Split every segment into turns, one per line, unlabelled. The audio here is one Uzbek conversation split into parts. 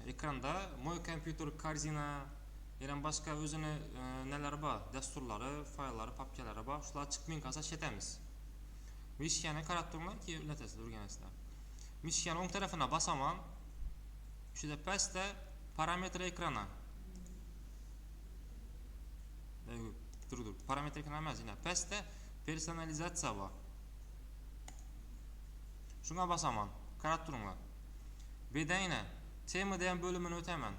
ekranda Moy kompüter Karzina eren başka özüne neler var? Dasturları, faylları, papkaları var. Şular çıkmayın kalsa şetemiz. Mişkeni karatturlar ki öğretesiz, öğrenesizler. Mişkeni on tarafına basaman. Şurada pastda parametre ekrana. Dur. Parametre ekrana emas yine. Pastda personalizatsiya var. Şuna basaman. Karatturlar. Bedayna tema degan bölümünü o'taman.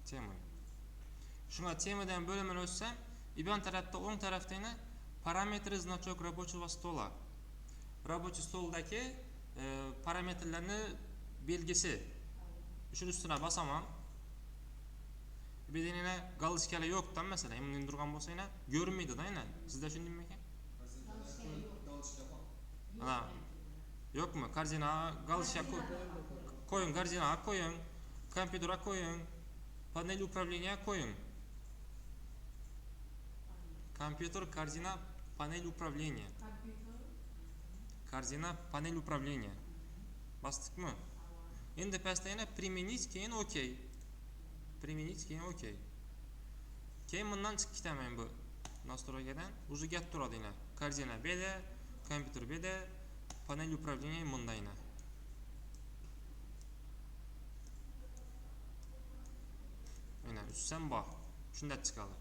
Tema. Shunga tema degan bölümünü o'tsam, iban tarafta o'ng tarafda parametr значок рабочего стола. Рабочий stoldagi parametrlarni belgisi. Shuni üstüne basaman. Bedayna galishkalar yo'qdan masalan, emin turgan bo'lsa yana ko'rinmaydi da yana. Sizda shundaymi ekan? Ana yok mu? Karzina galışa koyun, karzina koyun, kompütera koyun, panel upravlения koyun. Kompüter karzina panel upravlения. Karzina panel upravlения. Bastık mı? Endi pastda yana применить keyin okey. Применить keyin okey. Keyin bundan chiqib ketaman bu настройкадан. Уже gap turadi yana. Karzina beda, kompüter beda, panel upravlения mundayna. Mana 3 bor. Shunda chiqadi.